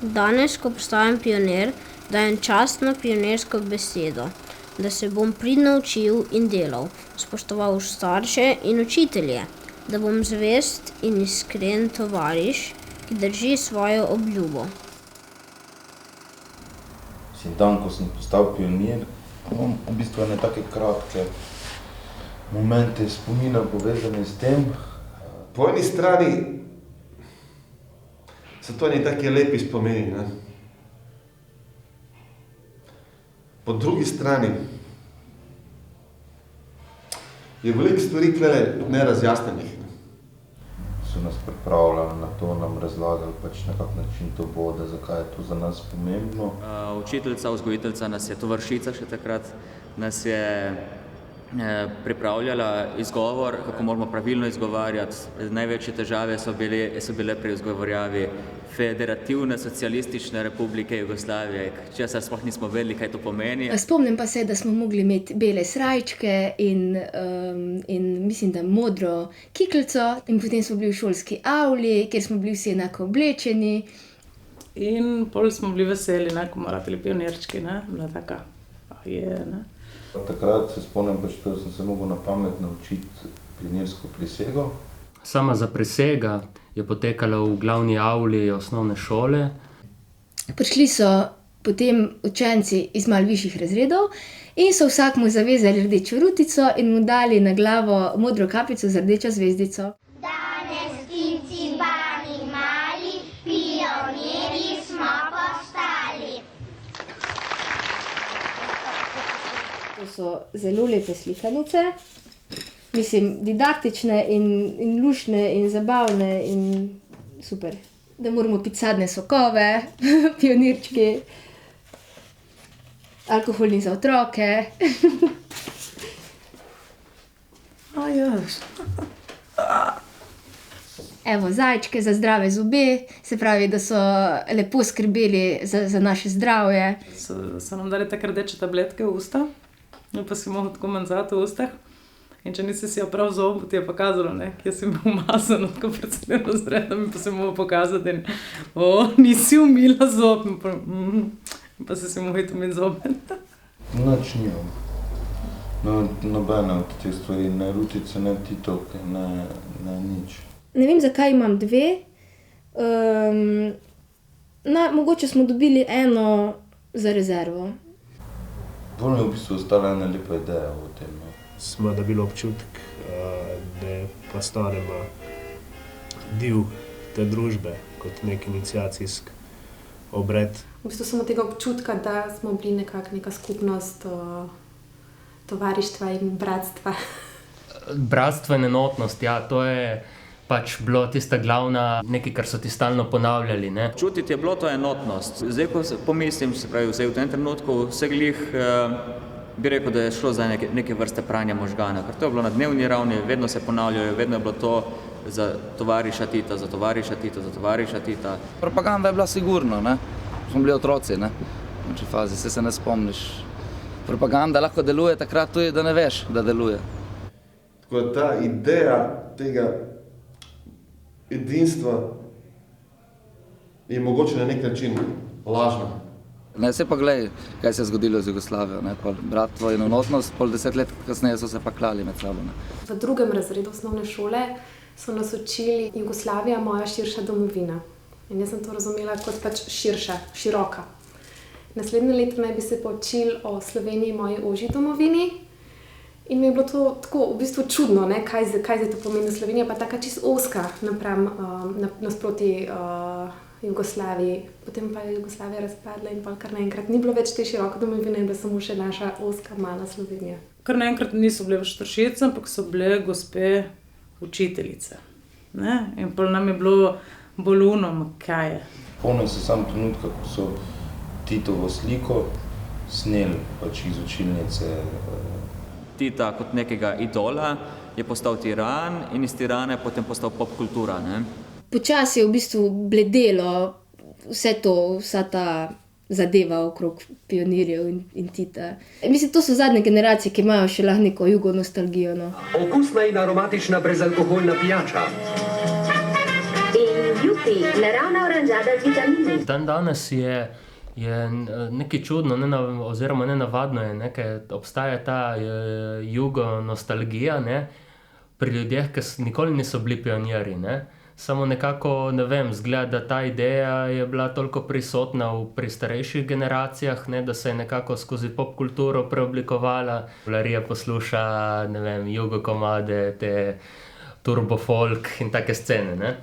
Danes, ko postajam pionir, dajem častno pionirsko besedo, da se bom pridno učil in delal, spoštoval starše in učitelje, da bom zvest in iskren tovariš, ki drži svojo obljubo. Dan, ko sem postal pionir, imam v bistvu ene take kratke momente spomina povezane s tem. Po eni strani so to eni taki lepi spomini, ne? Po drugi strani je veliko stvari tukaj nerazjasnenih. So nas pripravljali na to, nam razlagali pač na kak način to bo, da zakaj je to za nas pomembno. Učiteljica, vzgojiteljica nas je, tovarišica še takrat, nas je pripravljala izgovor, kako moramo pravilno izgovarjati. Največje težave so bile pri izgovorjavi Federativne socialistične republike Jugoslavije, česar sploh nismo vedeli, kaj to pomeni. Spomnim pa se, da smo mogli imeti bele srajčke in mislim, da modro kiklico, in potem smo bili v šolski avli, kjer smo bili vsi enako oblečeni. In pol smo bili veseli, ne, ko morali pionirčki, ne, bila taka, ne. Takrat se spomnim, pač, da sem se mogel na pamet naučiti pionirsko prisego. Sama zaprisega je potekala v glavni avli osnovne šole. Prišli so potem učenci iz malo višjih razredov in so vsakmu zavezali rdečo rutico in mu dali na glavo modro kapico z rdečo zvezdico. Danes principani mali, pionirji smo postali. To so zelo lepe slikanice, mislim, didaktične in luštne in zabavne in super. Da moramo piti sadne sokove, pionirčki, alkohol ni za otroke. Evo, zajčke za zdrave zobe, se pravi, da so lepo skrbeli za naše zdravje. So nam dali take rdeče tabletke v usta, pa si mogel tako manjzati v ustah. In če nisi si oprav zob, ti je pokazalo, ne, kje si imel umazano, tako predstavljeno zredom, in pa si mogel pokazati, in nisi umila zob, in pa si mogel iti umiti zobe. Nič nimam. Nobene od teh stvari, ne rutice, ne titovke, ne nič. Ne vem, zakaj imam dve. Mogoče smo dobili eno za rezervo. Bolj mi je v bistvu ostala ena lepa ideja o tem. Smo dobili občutek, da postanemo del te družbe kot nek iniciacijski obred. V bistvu samo tega občutka, da smo bili neka skupnost tovarištva in bratstva. Bratstvo in enotnost, ja, to je pač bilo tista glavna, nekaj, kar so ti stalno ponavljali, ne. Čutiti je bilo to enotnost. Zdaj, ko pomislim, se pravi, v tem trenutku, vse glih bi rekel, da je šlo za neke vrste pranja možgana, ker to je bilo na dnevni ravni, vedno se ponavljajo, vedno je bilo to za tovariša Tita, za tovariša Tita, za tovariša Tita. Propaganda je bila sigurno, ne. Smo bili otroci, ne, v tej fazi, se ne spomniš. Propaganda lahko deluje takrat tudi, da ne veš, da deluje. Tako da ta ideja tega edinstva je mogoče na nek način lažna. Ne, se pa glej, kaj se je zgodilo z Jugoslavijo, ne, pol bratstvo in enotnost, pol 10 let kasneje so se pa klali med sabo, ne. V 2. razredu osnovne šole so nas učili Jugoslavija, moja širša domovina. In jaz sem to razumela kot pač širša, široka. Naslednje leto naj bi se pa učili o Sloveniji, moji ožji domovini. In mi je bilo to tako v bistvu čudno, ne, kaj zdaj to pomeni. Slovenija pa taka čisto ozka nasproti Jugoslaviji. Potem pa je Jugoslavija razpadla in pa kar naenkrat ni bilo več te široke domovine, in bila samo še naša ozka mala Slovenija. Kar naenkrat niso bile več staršice, ampak so bile gospe učiteljice. Ne? In pol nam je bilo bolj kaj je. Spomnim se sam trenutka, ko so Titovo sliko sneli pač iz učilnice. Tita kot nekega idola je postal tiran in iz tirane potem postal popkultura, ne. Počasi je v bistvu bledelo vse to, vsa ta zadeva okrog pionirjev in Tita. Mislim, to so zadnje generacije, ki imajo še lahko neko jugonostalgijo, no. Okusna in aromatična brezalkoholna pijača. In Jupi, naravna oranžada z vitamini. Dan danes je nekaj čudno, oziroma nenavadno je, ne, ker obstaja ta jugo-nostalgija, ne, pri ljudeh, ki nikoli niso bili pionirji, ne. Samo nekako, ne vem, zgleda, da ta ideja je bila toliko prisotna pri starejših generacijah, ne, da se je nekako skozi popkulturo preoblikovala. Larija posluša, ne vem, jugokomade, te turbofolk in take scene, ne.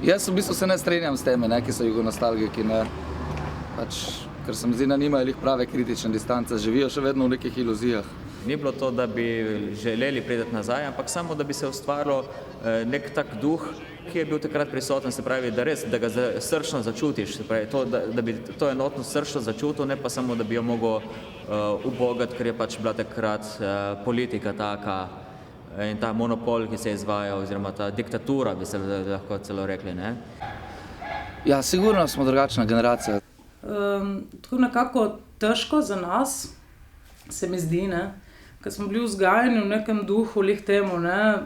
Jaz v bistvu se ne strinjam s temi, ne, ki so jugonostalgiki, ne. Pač, ker se mi zdi, da nimajo lih prave kritične distance, živijo še vedno v nekih iluzijah. Ni bilo to, da bi želeli priti nazaj, ampak samo, da bi se ustvarilo nek tak duh, ki je bil takrat prisoten, se pravi, da res, da ga srčno začutiš, se pravi, da bi to enotnost srčno začutil, ne pa samo, da bi jo mogel ubogati, ker je pač bila takrat politika taka in ta monopol, ki se je izvajal, oziroma ta diktatura, bi se lahko celo rekli, ne? Ja, sigurno smo drugačna generacija. Tako nekako težko za nas, se mi zdi, ne, ker smo bili vzgajani v nekem duhu lih temu, ne,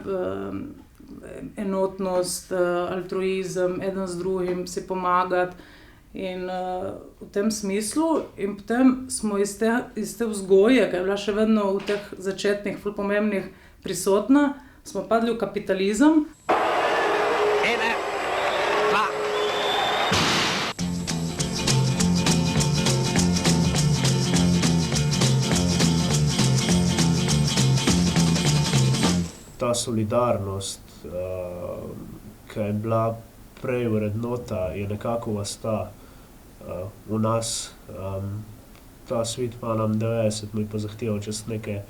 enotnost, altruizem, eden z drugim, si pomagati in v tem smislu. In potem smo iz te vzgoje, ki je bila še vedno v teh začetnih ful pomembnih prisotna, smo padli v kapitalizem. Ta solidarnost, ki je bila prej vrednota, je nekako ostala v nas. Ta svet pa nam 90 mi pa zahteval čez neke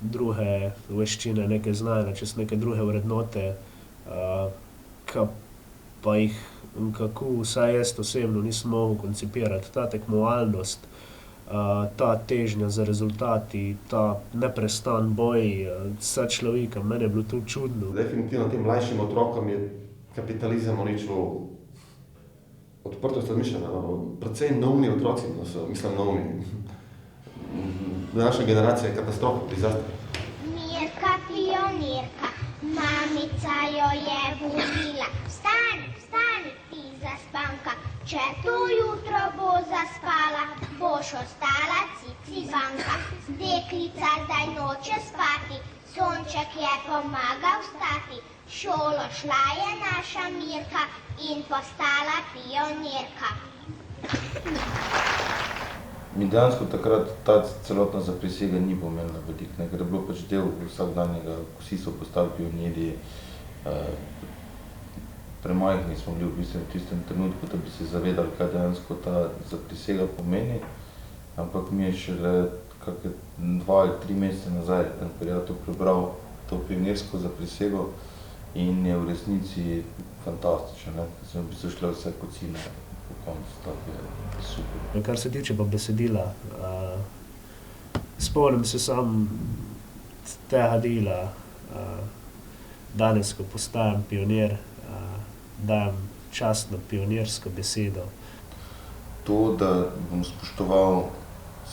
druge veščine, neke znanja, čez neke druge vrednote, ki pa jih kako vsaj jaz osebno nisem mogel koncipirati. Ta tekmovalnost, ta težnja za rezultati, ta neprestan boj za človeka, meni je bilo to čudno. Definitivno tem mlajšim otrokom je kapitalizem uničil odprtost razmišljanja. Predvsem neumni otroci, mislim neumni. Naša generacija je katastrofa, disaster. Mirka, pionirka, mamica jo je budila. Vstani ti zaspanka, če to jutro bo zaspala, boš ostala cicibanka. Deklica zdaj noče spati, sonček je pomagal vstati. Šolo šla je naša Mirka in postala pionirka. Mi dejansko takrat ta celotna zaprisega ni pomenila veliko, ker je bilo pač del vsakdanjega, vsi so postali pionirji. Premajhni smo bili v tistem trenutku, da bi se zavedali, kaj dejansko ta zaprisega pomeni, ampak mi je šele kakšne 2 ali 3 mesece nazaj en prijatelj prebral to pionirsko zaprisego in je v resnici fantastično, ne? Sem v bistvu šla vse kocine po koncu, tako je super. Kar se tiče pa besedila, spomnim se sam tega dela, danes, ko postajam pionir, dajem častno pionirsko besedo. To, da bom spoštoval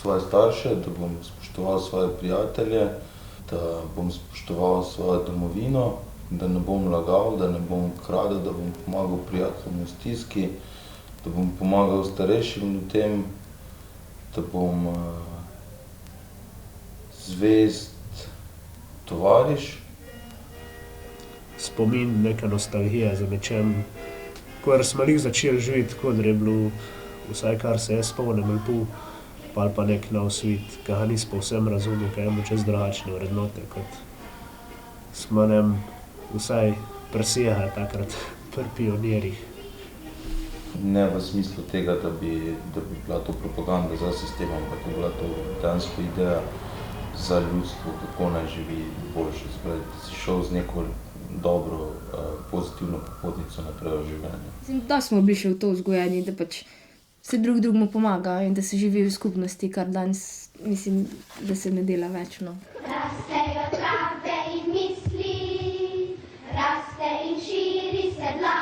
svoje starše, da bom spoštoval svoje prijatelje, da bom spoštoval svojo domovino, da ne bom lagal, da ne bom kradel, da bom pomagal prijateljem v stiski, da bom pomagal starejšim ljudem, da bom zvest tovariš. Spomin, neka nostalgija za nečem, ko smo lih začeli živeti, tako da je bilo, vsaj kar se jaz spomnim, ali pa nek nov svet, ki ga nisem povsem razumel, ki imamo čez drugačne vrednote, kot smo nam vsaj presegali takrat pri pionirjih. Ne v smislu tega, da bi bila to propaganda za sistem, ampak je bila to dejansko ideja za ljudstvo, kako naj živi boljše. Sprej, da si šel z neko dobro, pozitivno popotnico naprej v življenju. Da smo bili še v to vzgojeni, da pač se drug drugemu pomaga in da se živi v skupnosti, kar danes mislim, da se ne dela več. Rastejo trave in misli, raste in širi se dlan.